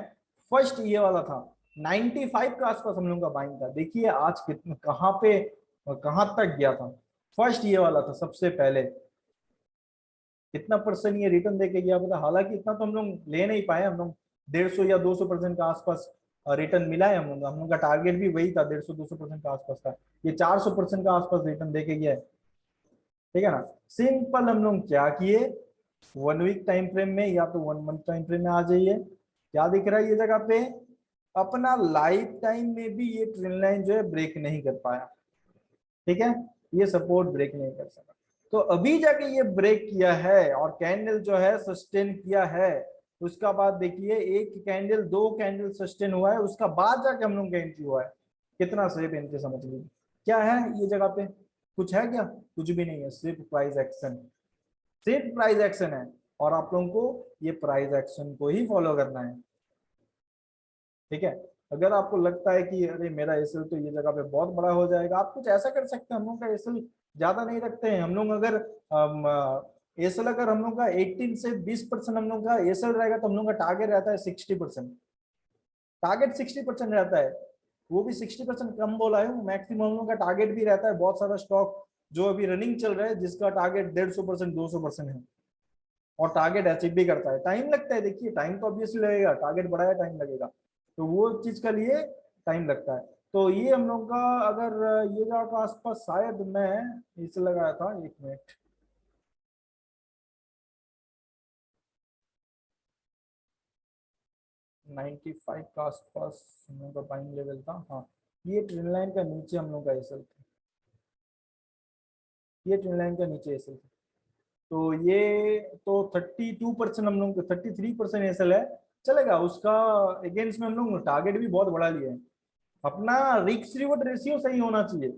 फर्स्ट ये वाला था। 95 का आसपास हम लोग का बाइंग था, देखिए आज कितना कहाँ पे कहाँ तक गया था। फर्स्ट ये वाला था सबसे पहले, कितना परसेंट ये रिटर्न देके गया पता, हालांकि इतना तो हम लोग ले नहीं पाए, हम लोग 150 या 200% का आसपास रिटर्न मिला है हम लोग का टारगेट भी वही था, 150-200% का आसपास था। ये 400% का आसपास रिटर्न देके गया है, ठीक है ना। सिंपल हम लोग क्या किए, 1 वीक टाइम फ्रेम में या तो 1 मंथ टाइम फ्रेम में आ जाइए, क्या दिख रहा है ये जगह पे, अपना लाइफ टाइम में भी ये ट्रेंड लाइन जो है ब्रेक नहीं कर पाया, ठीक है, ये सपोर्ट ब्रेक नहीं कर सका। तो अभी जाके ये ब्रेक किया है और कैंडल जो है सस्टेन किया है, उसका बाद देखिए एक कैंडल, दो कैंडल सस्टेन हुआ है, उसका बाद जाके हम लोग का एंट्री हुआ है। कितना सेफ एंट्री समझ लीजिए, क्या है ये जगह पे, कुछ है क्या, कुछ भी नहीं है, सिर्फ प्राइस एक्शन, सिर्फ प्राइस एक्शन है। और आप लोगों को ये प्राइस एक्शन को ही फॉलो करना है, ठीक है। अगर आपको लगता है कि अरे मेरा एसएल तो ये जगह पे बहुत बड़ा हो जाएगा, आप कुछ ऐसा कर सकते हैं, हम लोग का एसएल ज्यादा नहीं रखते हैं हम लोग, अगर एसएल अगर हम लोग का 18 से 20% हम लोग का एसएल रहेगा, तो हम लोग का टारगेट रहता है 60%, टारगेट 60% रहता है, वो भी 60% कम बोला है, मैक्सिमम हम लोग का टारगेट भी रहता है। बहुत सारा स्टॉक जो अभी रनिंग चल रहा है जिसका टारगेट 150%, 200% है, और टारगेट अचीव भी करता है। टाइम लगता है, देखिए टाइम तो ऑब्वियसली लगेगा, टारगेट बढ़ाया टाइम लगेगा, तो वो चीज के लिए टाइम लगता है। तो ये हम लोग का अगर ये जगह का आसपास शायद मैं इसे लगाया था, 1 मिनट, नाइन्टी फाइव का आसपास हम लोग का बाइंग लेवल था, हाँ। ये ट्रेंड लाइन का नीचे हम लोग का एसएल था, ये ट्रेंड लाइन का नीचे एसएल था। तो ये तो 32% हम लोग, 33% एसएल है, चलेगा उसका। अगेंस्ट में हम लोग टारगेट भी बहुत बढ़ा लिए हैं, अपना रिस्क रिवॉर्ड रेशियो सही होना चाहिए।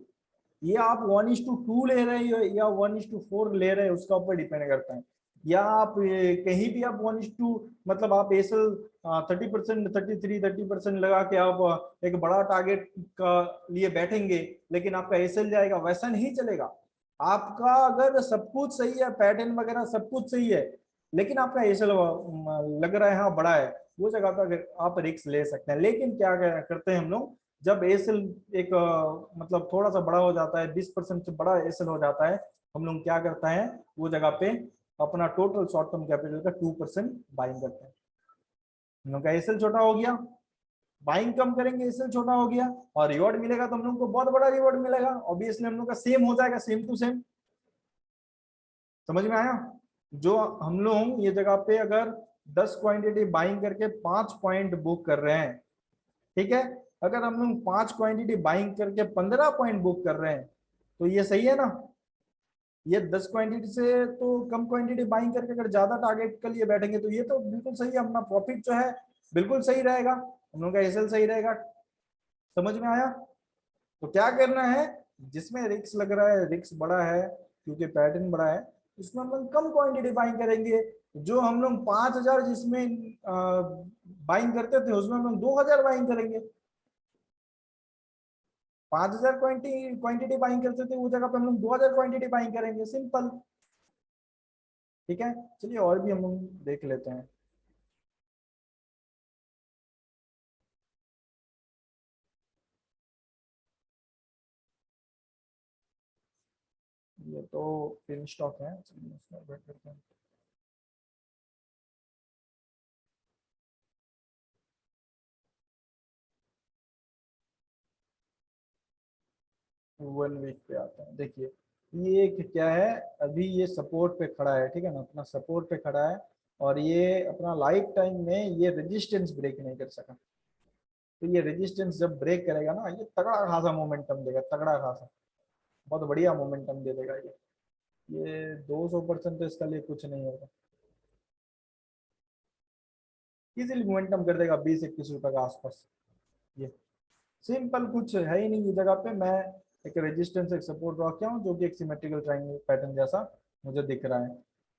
ये आप 1:2 ले रहे हो या 1:4 ले रहे हो, उसका ऊपर डिपेंड करता है। या आप कहीं भी आप 1:2, मतलब आप एसएल 30%, 33-30% लगा के आप एक बड़ा टारगेट का लिए बैठेंगे, लेकिन आपका एसएल जाएगा, वैसा नहीं चलेगा। आपका अगर सब कुछ सही है, पैटर्न वगैरह सब कुछ सही है, लेकिन आपका एसएल लग रहा है हाँ बड़ा है, वो जगह पर आप रिस्क ले सकते हैं। लेकिन क्या करते हैं हम लोग, जब एसएल एक मतलब थोड़ा सा बड़ा हो जाता है, 20% से बड़ा एसएल हो जाता है, हम लोग क्या करता है वो जगह पे अपना टोटल शॉर्ट टर्म कैपिटल का 2% बाइंग करते हैं। हम लोग का एसएल छोटा हो गया, बाइंग कम करेंगे, एसएल छोटा हो गया, और रिवॉर्ड मिलेगा तो हम लोग को बहुत बड़ा रिवॉर्ड मिलेगा, ऑब्वियसली हम लोग का सेम हो जाएगा, सेम टू सेम। समझ में आया, जो हम लोग ये जगह पे अगर 10 क्वांटिटी बाइंग करके 5 पॉइंट बुक कर रहे हैं, ठीक है, अगर हम लोग 5 क्वांटिटी बाइंग करके 15 पॉइंट बुक कर रहे हैं, तो ये सही है ना। ये 10 क्वांटिटी से तो कम क्वांटिटी बाइंग करके अगर ज्यादा टारगेट के लिए बैठेंगे, तो ये तो बिल्कुल सही है, अपना प्रॉफिट जो है बिल्कुल सही रहेगा, हम लोग का एसएल सही रहेगा। समझ में आया। तो क्या करना है, जिसमें रिस्क लग रहा है, रिस्क बड़ा है क्योंकि पैटर्न बड़ा है, इसमें हम लोग कम क्वांटिटी बाइंग करेंगे। जो हम लोग 5,000 जिसमें बाइंग करते थे, उसमें हम लोग 2,000 बाइंग करेंगे। 5,000 क्वांटिटी बाइंग करते थे, वो जगह पे हम लोग 2,000 क्वांटिटी बाइंग करेंगे, सिंपल। ठीक है, चलिए और भी हम लोग देख लेते हैं। ये तो फिन स्टॉक है, चलिए इसमें वेट करते हैं। 1 वीक पे आता है। देखिए ये क्या है, अभी ये सपोर्ट पे खड़ा है, ठीक है ना, अपना सपोर्ट पे खड़ा है, और ये अपना लाइफ टाइम में ये रेजिस्टेंस ब्रेक नहीं कर सका। तो ये रेजिस्टेंस जब ब्रेक करेगा ना, ये तगड़ा खासा मोमेंटम देगा, तगड़ा खासा, बहुत बढ़िया मोमेंटम दे देगा ये 200% तो इसका लिए कुछ नहीं होगा, इजीली मोमेंटम कर देगा 20-21 रुपए के आसपास। ये सिंपल, कुछ है ही नहीं। ये जगह पे मैं एक रेजिस्टेंस एक सपोर्ट ड्रॉ किया हूँ, जो कि एक सिमेट्रिकल ट्रायंगल पैटर्न जैसा मुझे दिख रहा है।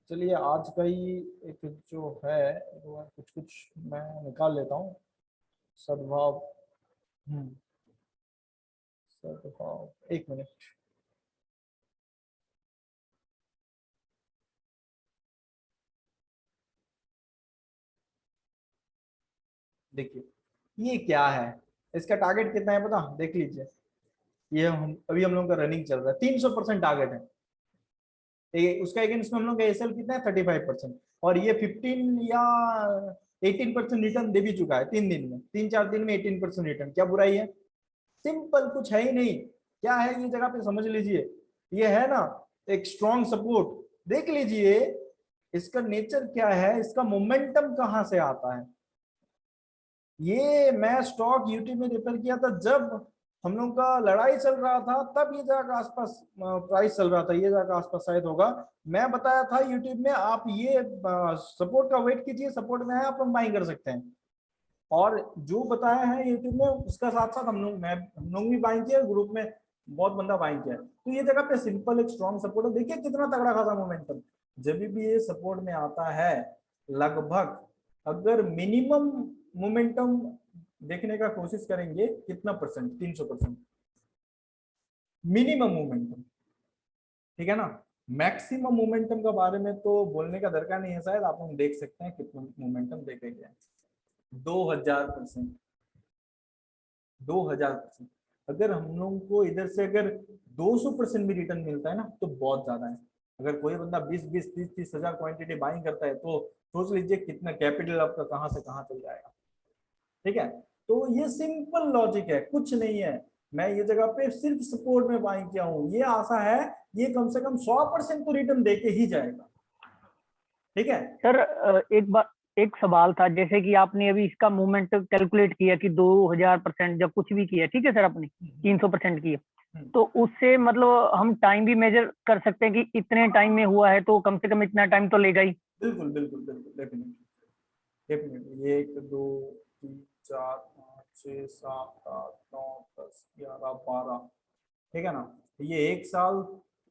चलिए आज का ही एक जो है वो कुछ कुछ मैं निकाल लेता हूँ। सद्भाव, सद्भाव, एक मिनट। देखिए ये क्या है, इसका टारगेट कितना है पता, देख लीजिए। ये हम अभी हम लोग का रनिंग चल रहा है, 300% टारगेट है। उसका अगेंस्ट में हम लोग का एसएल कितना है, 35%। और ये 15 या 18% रिटर्न दे भी चुका है 3 दिन में, 3-4 दिन में 18% रिटर्न, क्या बुराई है। सिंपल, कुछ है ही नहीं। क्या है ये जगह पे समझ लीजिए, ये है ना एक स्ट्रॉन्ग सपोर्ट, देख लीजिए इसका नेचर क्या है, इसका मोमेंटम कहां से आता है। ये मैं स्टॉक यूट्यूब में रेफर किया था जब हम लोग का लड़ाई चल रहा था, तब ये जगह का आसपास प्राइस चल रहा था, ये जगह का आसपास शायद होगा। मैं बताया था यूट्यूब में, आप ये सपोर्ट का वेट कीजिए, सपोर्ट में है आप लोग बाइंग कर सकते हैं। और जो बताया है यूट्यूब में उसका साथ साथ हम लोग भी बाइंग किया, ग्रुप में बहुत बंदा बाइंग किया। तो ये जगह पे सिंपल एक स्ट्रॉन्ग सपोर्ट है, देखिए कितना तगड़ा खासा मोमेंटम। जब भी ये सपोर्ट में आता है, लगभग अगर मिनिमम मोमेंटम देखने का कोशिश करेंगे, कितना परसेंट, 300% मिनिमम मोमेंटम, ठीक है ना। मैक्सिमम मोमेंटम के बारे में तो बोलने का दरकार नहीं है, शायद आप लोग देख सकते हैं कितना मोमेंटम देखे गया है, 2000%, 2000%। अगर हम लोग को इधर से अगर 200% भी रिटर्न मिलता है ना, तो बहुत ज्यादा है। अगर कोई बंदा 20-20, 30-30 हजार क्वांटिटी बाइंग करता है, तो सोच लीजिए कितना कैपिटल आपका कहां से कहां चल जाएगा, ठीक है। तो ये सिंपल लॉजिक है, कुछ नहीं है। मैं ये जगह पे सिर्फ सपोर्ट में बाइंग किया हूं, ये आशा है ये कम से कम 100% तो रिटर्न देके ही जाएगा, ठीक है। सर एक सवाल था, जैसे कि आपने अभी इसका मूवमेंट कैलकुलेट किया कि 2000% जब कुछ भी किया, ठीक है सर, आपने 300% किया, तो उससे मतलब हम टाइम भी मेजर कर सकते हैं कि इतने टाइम में हुआ है, तो कम से कम इतना टाइम तो लेगा ही। बिल्कुल बिल्कुल बिल्कुल, डेफिनेटली डेफिनेटली। 1 2 3 4 5 6 7 8 9 10 11 12, ठीक है ना। ये 1 साल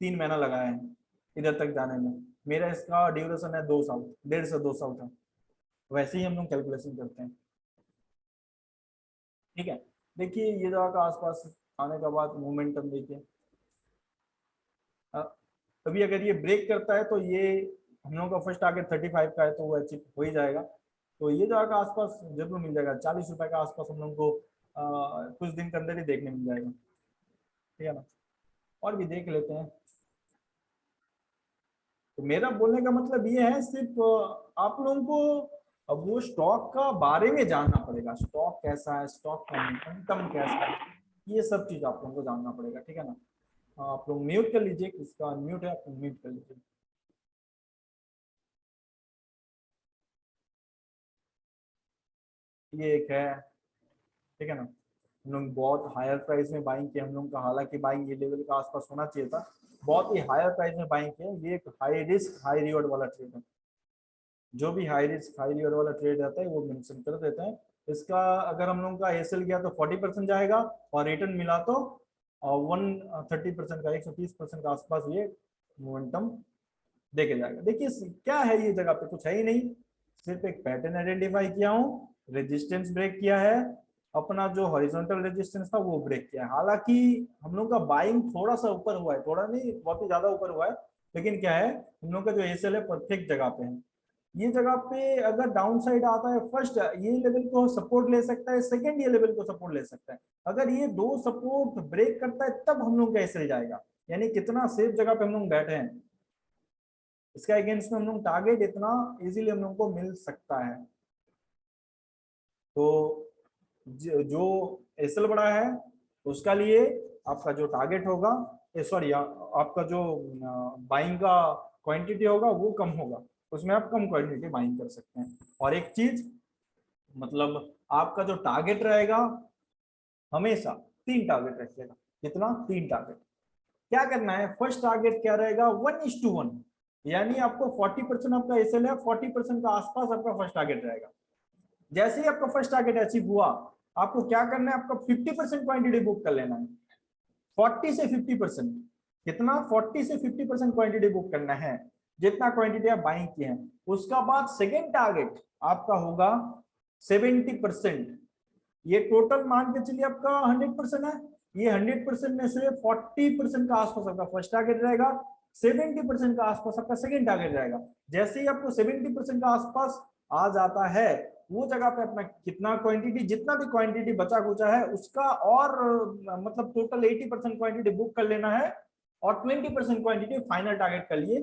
3 महीना लगाए हैं इधर तक जाने में। मेरा इसका ड्यूरेशन है 2 साल, 1.5 से 2 साल था। वैसे ही हम लोग कैलकुलेशन करते हैं, ठीक है। देखिए ये जगह का आसपास आने के बाद मोमेंटम देखिए, अभी अगर ये ब्रेक करता है तो ये हम लोग का फर्स्ट टारगेट 35 का है, तो वो अचीव हो ही जाएगा। तो ये जगह का आसपास जरूर मिल जाएगा, 40 रुपए का आसपास हम लोग को कुछ दिन के अंदर ही देखने मिल जाएगा, ठीक है ना। और भी देख लेते हैं। तो मेरा बोलने का मतलब ये है, सिर्फ आप लोगों को अब वो स्टॉक का बारे में जानना पड़ेगा, स्टॉक कैसा है, स्टॉक का मोमेंटम कैसा है, ये सब चीज आप लोगों को जानना पड़ेगा, ठीक है ना। आप लोग म्यूट कर लीजिए, किसका अनम्यूट है आप म्यूट कर लीजिए। ये एक है, ठीक है ना। हम लोग बहुत हायर प्राइस में बाइंग किया हम लोग का, हालांकि बाइंग ये लेवल का आसपास होना चाहिए था, बहुत ही हायर प्राइस में बाइंग किया। ये एक हाई रिस्क हाई रिवॉर्ड वाला ट्रेड है। जो भी हाई रिस्क हाई रिवॉर्ड वाला ट्रेड रहता है वो मेंशन कर देते हैं। इसका अगर हम लोग का एसएल गया तो 40% जाएगा, और रिटर्न मिला तो 130% का, 130% के आसपास ये मोमेंटम देके जाएगा। देखिए क्या है, ये जगह पे कुछ है ही नहीं, सिर्फ एक पैटर्न आइडेंटिफाई किया हूँ, रेजिस्टेंस ब्रेक किया है, अपना जो हॉरिजॉन्टल रेजिस्टेंस था वो ब्रेक किया है। हालांकि हम लोग का बाइंग थोड़ा सा ऊपर हुआ है, थोड़ा नहीं बहुत ही ज्यादा ऊपर हुआ है, लेकिन क्या है हम लोग का जो एसएल है परफेक्ट जगह पे है। ये जगह पे अगर डाउन साइड आता है, फर्स्ट ये लेवल को सपोर्ट ले सकता है, सेकंड ये लेवल को सपोर्ट ले सकता है। अगर ये दो सपोर्ट ब्रेक करता है तब हम लोग का एसएल जाएगा, यानी कितना सेफ जगह पे हम लोग बैठे हैं। इसका अगेंस्ट में हम लोग टारगेट इतना इजीली हम लोग को मिल सकता है। तो जो एसएल बड़ा है उसका लिए आपका जो टारगेट होगा, सॉरी आपका जो बाइंग का क्वांटिटी होगा वो कम होगा, उसमें आप कम क्वांटिटी बाइंग कर सकते हैं। और एक चीज मतलब आपका जो टारगेट रहेगा हमेशा 3 टारगेट रखिएगा। कितना? 3 टारगेट। क्या करना है? फर्स्ट टारगेट क्या रहेगा? 1:1, यानी आपको 40% आपका एसएल है, 40% का आसपास आपका फर्स्ट टारगेट रहेगा। जैसे ही आपका फर्स्ट टारगेट अचीव हुआ, आपको क्या करना है? आपका 50% क्वांटिटी बुक कर लेना है। 40 से 50%। कितना? 40 से 50% क्वांटिटी बुक करना है, जितना क्वांटिटी आप बाइंग किए हैं। उसका बाद सेकेंड टारगेट आपका होगा 70%। ये टोटल मान के चलिए आपका 100% है। ये 100% में से 40% का आसपास आपका फर्स्ट टारगेट रहेगा, 70% का आसपास आपका सेकंड टारगेट रहेगा। जैसे ही आपको 70% का आसपास आ जाता है, वो जगह पे अपना कितना क्वांटिटी, जितना भी क्वांटिटी बचा कुचा है उसका, और मतलब टोटल 80% क्वांटिटी बुक कर लेना है, और 20% क्वांटिटी फाइनल टारगेट के लिए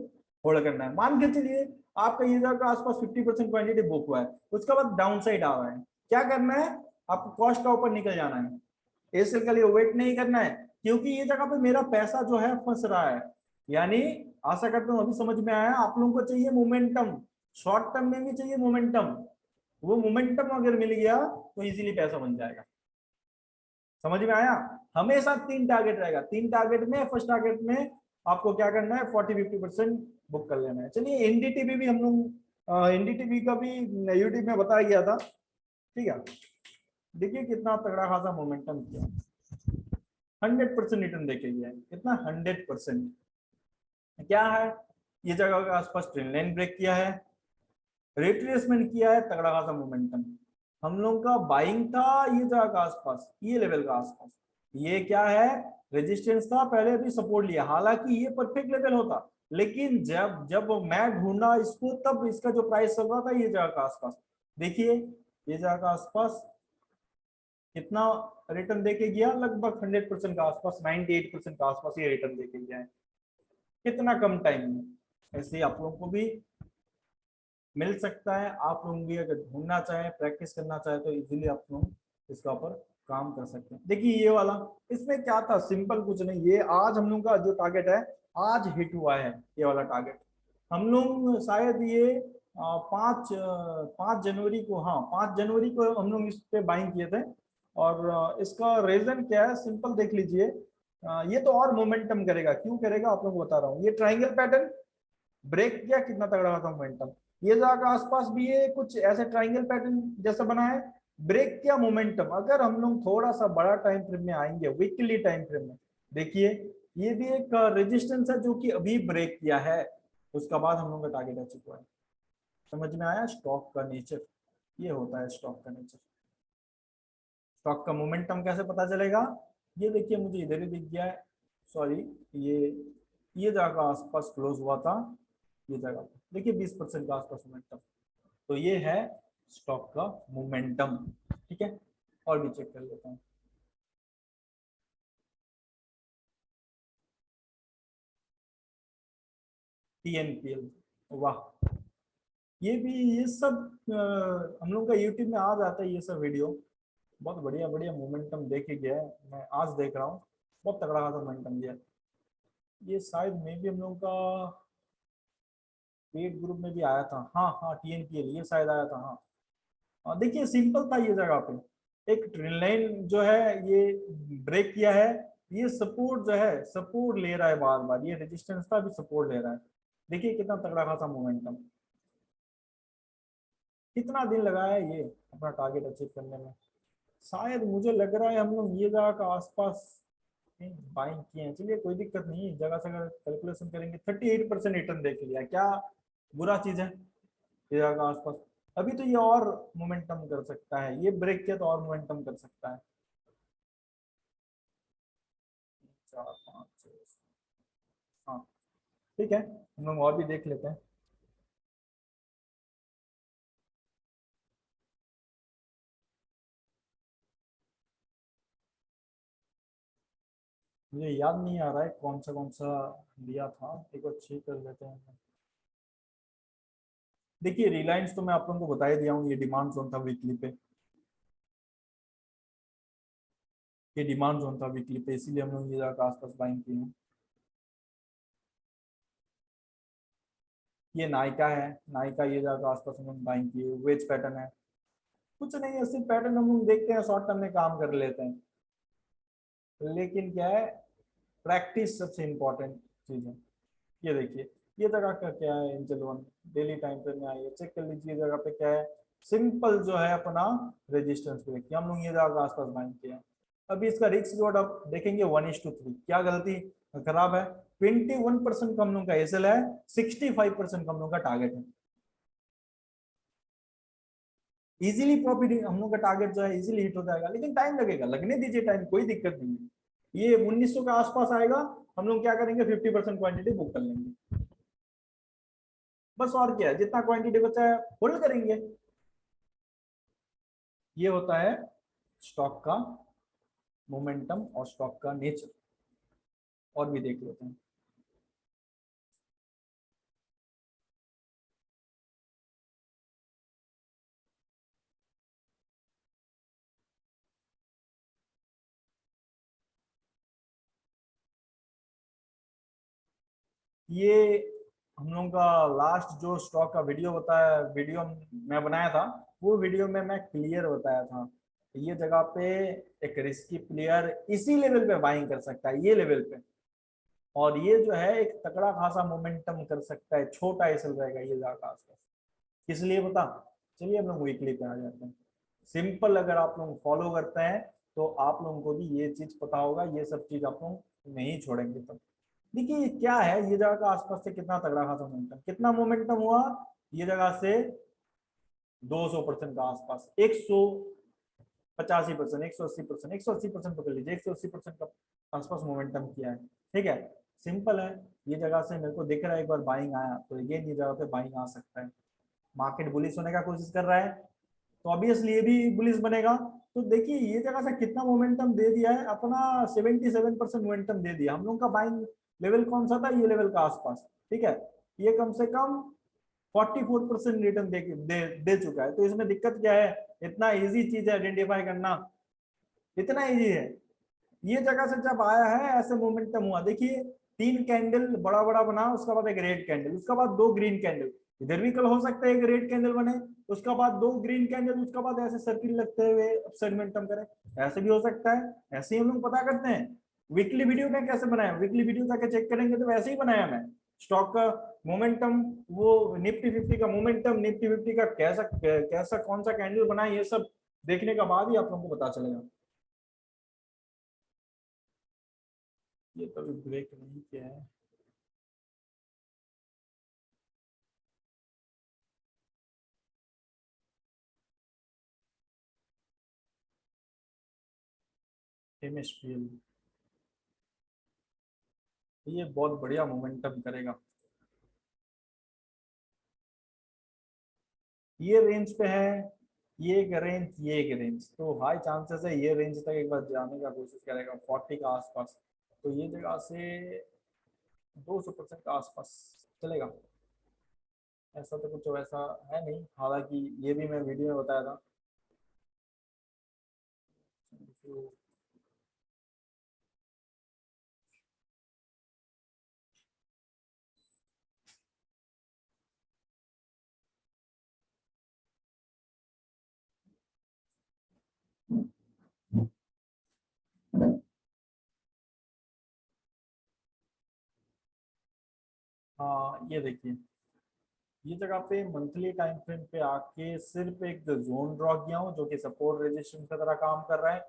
होल्ड करना है। मान के चलिए आपका ये जगह आसपास 50% क्वांटिटी बुक हुआ है, उसके बाद डाउन साइड आ रहा है, क्या करना है? आपको कॉस्ट का ऊपर निकल जाना है। एसएल के लिए वेट नहीं करना है, क्योंकि ये जगह पे मेरा पैसा जो है फंस रहा है। यानी आशा करता हूं अभी समझ में आया। आप लोगों को चाहिए मोमेंटम, शॉर्ट टर्म में भी चाहिए मोमेंटम। वो मोमेंटम अगर मिल गया तो इजीली पैसा बन जाएगा। समझ में आया? हमेशा 3 टारगेट रहेगा। 3 टारगेट में फर्स्ट टारगेट में आपको क्या करना है? 40-50% बुक कर लेना है। चलिए एनडीटीवी भी हम लोग, एनडीटीवी का भी यूट्यूब में बताया गया था, ठीक है। देखिए कितना तगड़ा खासा मोमेंटम किया, 100% रिटर्न देके गया है। कितना? 100%। क्या है? ये जगह के आसपास ट्रेन लाइन ब्रेक किया है, रिट्रेसमेंट किया है, तगड़ा खासा मोमेंटम। हम लोग का बाइंग था ये जगह का आसपास, ये लेवल का आसपास। ये क्या है? रेजिस्टेंस था, पहले भी सपोर्ट लिया। हालांकि ये परफेक्ट लेवल होता, लेकिन जब जब मैं ढूंढा इसको, तब इसका जो प्राइस चल रहा था ये जगह का आसपास। देखिए ये जगह का आसपास कितना रिटर्न देके गया? लगभग 100% का आसपास, 98% का आसपास ये रिटर्न देके गया है। कितना कम टाइम में। ऐसे ही आप लोगों को भी मिल सकता है। आप लोग भी अगर ढूंढना चाहें, प्रैक्टिस करना चाहे, तो इजीली आप लोग इसका ऊपर काम कर सकते हैं। देखिए ये वाला, इसमें क्या था? सिंपल कुछ नहीं। ये आज हम लोग का जो टारगेट है, आज हिट हुआ है ये वाला टारगेट। हम लोग शायद ये 5 जनवरी को, हाँ 5 जनवरी को हम लोग इस पे बाइंग किए थे। और इसका रीजन क्या है? सिंपल देख लीजिए। ये तो और मोमेंटम करेगा। क्यों करेगा? आप लोग को बता रहा हूँ। ये ट्राइंगल पैटर्न ब्रेक किया, कितना तगड़ा था मोमेंटम। ये जगह आसपास भी ये कुछ ऐसे ट्राइंगल पैटर्न जैसा बना है, ब्रेक किया मोमेंटम। अगर हम लोग थोड़ा सा बड़ा टाइम फ्रेम में आएंगे, वीकली टाइम फ्रेम में, देखिए ये भी एक रेजिस्टेंस है जो कि अभी ब्रेक किया है। उसका बाद हम लोग का टारगेट अचीव हुआ है। समझ में आया? स्टॉक का नेचर ये होता है। स्टॉक का नेचर, स्टॉक का मोमेंटम कैसे पता चलेगा? ये देखिए मुझे इधर ही दिख गया है, सॉरी, ये ये जगह आसपास क्लोज हुआ था। ये जगह देखिए 20% का आसपास मोमेंटम। तो ये है स्टॉक का मोमेंटम, ठीक है। और भी चेक कर लेता हूँ। टीएनपीएल, वाह। ये भी, ये सब हम लोग का यूट्यूब में आ जाता है ये सब वीडियो। बहुत बढ़िया बढ़िया मोमेंटम देखे गया है। मैं आज देख रहा हूँ, बहुत तगड़ा खासा मोमेंटम दिया। ये शायद में भी हम लोग का पेड ग्रुप में भी आया था। हाँ हाँ, टीएनपीएल ये शायद आया था। हाँ देखिए सिंपल था। ये जगह पे एक ट्रेन लाइन जो है ये ब्रेक किया है। ये सपोर्ट जो है, सपोर्ट ले रहा है बार बार। ये रेजिस्टेंस था, अभी सपोर्ट ले रहा है। देखिए कितना तगड़ा खासा मोमेंटम। कितना दिन लगा है ये अपना टारगेट अचीव करने में? शायद मुझे लग रहा है हम लोग ये जगह का आसपास बाइंग किए हैं। चलिए कोई दिक्कत नहीं है। इस जगह से अगर कैलकुलेशन करेंगे, 38% रिटर्न देख लिया, क्या बुरा चीज है? ये जगह का आसपास अभी तो ये और मोमेंटम कर सकता है। ये ब्रेक किया तो और मोमेंटम कर सकता है। 4 5 6, हाँ ठीक है। हम लोग और भी देख लेते हैं। मुझे याद नहीं आ रहा है कौन सा दिया था। एक बार चेक कर लेते हैं। देखिए रिलायंस तो मैं आप लोगों को बता ही दिया हूँ, ये डिमांड जोन था वीकली पे। ये डिमांड जोन था वीकली पे, इसीलिए हम लोग ये जगह के आसपास बाइंग किए हैं। ये नायका है, नायका ये जगह के आसपास हम लोग बाइंग किए। वेज पैटर्न है, कुछ नहीं है, सिर्फ पैटर्न हम लोग देखते हैं, शॉर्ट टर्म में काम कर लेते हैं। लेकिन क्या है, प्रैक्टिस सबसे इम्पोर्टेंट चीज है। ये देखिए, ये जगह का क्या है, एंजल वन डेली टाइम पे में आई है, चेक कर लीजिए जगह पे क्या है। सिंपल जो है अपना रेजिस्टेंस पे देखिए, हम लोग ये जगह आसपास बाइंग किया है। अभी इसका रिस्क रिवॉर्ड आप देखेंगे 1:3। क्या गलती खराब है, 21% का हम लोग का एसएल है, 65% का हम लोग का टारगेट है। इजीली प्रॉफिट हम लोग का टारगेट जो है इजीली हिट हो जाएगा, लेकिन टाइम लगेगा, लगने दीजिए टाइम, कोई दिक्कत नहीं है। ये 1900 के आसपास आएगा, हम लोग क्या करेंगे 50% क्वांटिटी बुक कर लेंगे, बस। और क्या है, जितना क्वांटिटी बचा है होल्ड करेंगे। ये होता है स्टॉक का मोमेंटम और स्टॉक का नेचर। और भी देख लेते हैं। ये हम लोगों का लास्ट जो स्टॉक का वीडियो बताया, वीडियो मैं बनाया था, वो वीडियो में मैं क्लियर बताया था, ये जगह पे एक रिस्की प्लेयर इसी लेवल पे बाइंग कर सकता है, ये लेवल पे। और ये जो है एक तगड़ा खासा मोमेंटम कर सकता है, छोटा एसएल रहेगा ये जगह का आसपास। किस लिए बता, चलिए हम लोग वीकली पे आ जाते हैं। सिंपल, अगर आप लोग फॉलो करते हैं तो आप लोगों को भी ये चीज पता होगा, ये सब चीज आप लोग नहीं छोड़ेंगे तब। देखिए क्या है, ये जगह का आसपास से कितना तगड़ा खासा मोमेंटम, कितना मोमेंटम हुआ ये जगह से, 200% का आसपास, 185%, 180%, 180% पकड़ लीजिए, 180% का आसपास मोमेंटम किया है। ठीक है, सिंपल है। ये जगह से मेरे को दिख रहा है एक बार बाइंग आया, तो अगेन ये जगह पे बाइंग आ सकता है। मार्केट बुलिश होने का कोशिश कर रहा है, तो ऑब्वियसली ये भी बुलिश बनेगा। तो देखिए ये जगह से कितना मोमेंटम दे दिया है अपना, 77% मोमेंटम दे दिया। हम लोग का बाइंग लेवल कौन सा था, ये लेवल का आसपास। ठीक है, ये कम से कम 44% रिटर्न दे चुका है। तो इसमें दिक्कत क्या है, इतना इजी चीज है आइडेंटिफाई करना, इतना इजी है। ये जगह से जब आया है ऐसे मोमेंटम हुआ, देखिए 3 कैंडल बड़ा बड़ा बना, उसके बाद एक रेड कैंडल, उसके बाद 2 ग्रीन कैंडल, इधर भी कल हो सकता है एक रेड कैंडल बने, उसके बाद 2 ग्रीन कैंडल, उसके बाद ऐसे सर्किल लगते हुए अपसाइड मोमेंटम करे, ऐसे भी हो सकता है। ऐसे ही हम लोग पता करते हैं। वीकली वीडियो में कैसे बनाया, वीकली वीडियो जाके चेक करेंगे तो वैसे ही बनाया मैं। स्टॉक का मोमेंटम, वो निफ्टी 50 का मोमेंटम, निफ्टी 50 का कैसा कैसा कौन सा कैंडल बना, ये सब देखने के बाद ही आप लोगों को पता चलेगा। ये तो अभी ब्रेक नहीं किया है। एमएसपीएल, ये बहुत बढ़िया मोमेंटम करेगा। ये रेंज पे है, ये एक रेंज, ये एक रेंज, तो हाई चांसेस है ये रेंज तक एक बार जाने का कोशिश करेगा 40 का आसपास। तो ये जगह से 200% का आसपास चलेगा। ऐसा तो कुछ वैसा है नहीं, हालांकि ये भी मैं वीडियो में बताया था। हाँ ये देखिए, ये जगह पे मंथली टाइम फ्रेम पे आके सिर्फ एक जोन ड्रॉ किया हूँ, जो कि सपोर्ट रेजिस्टेंस की तरह काम कर रहा है।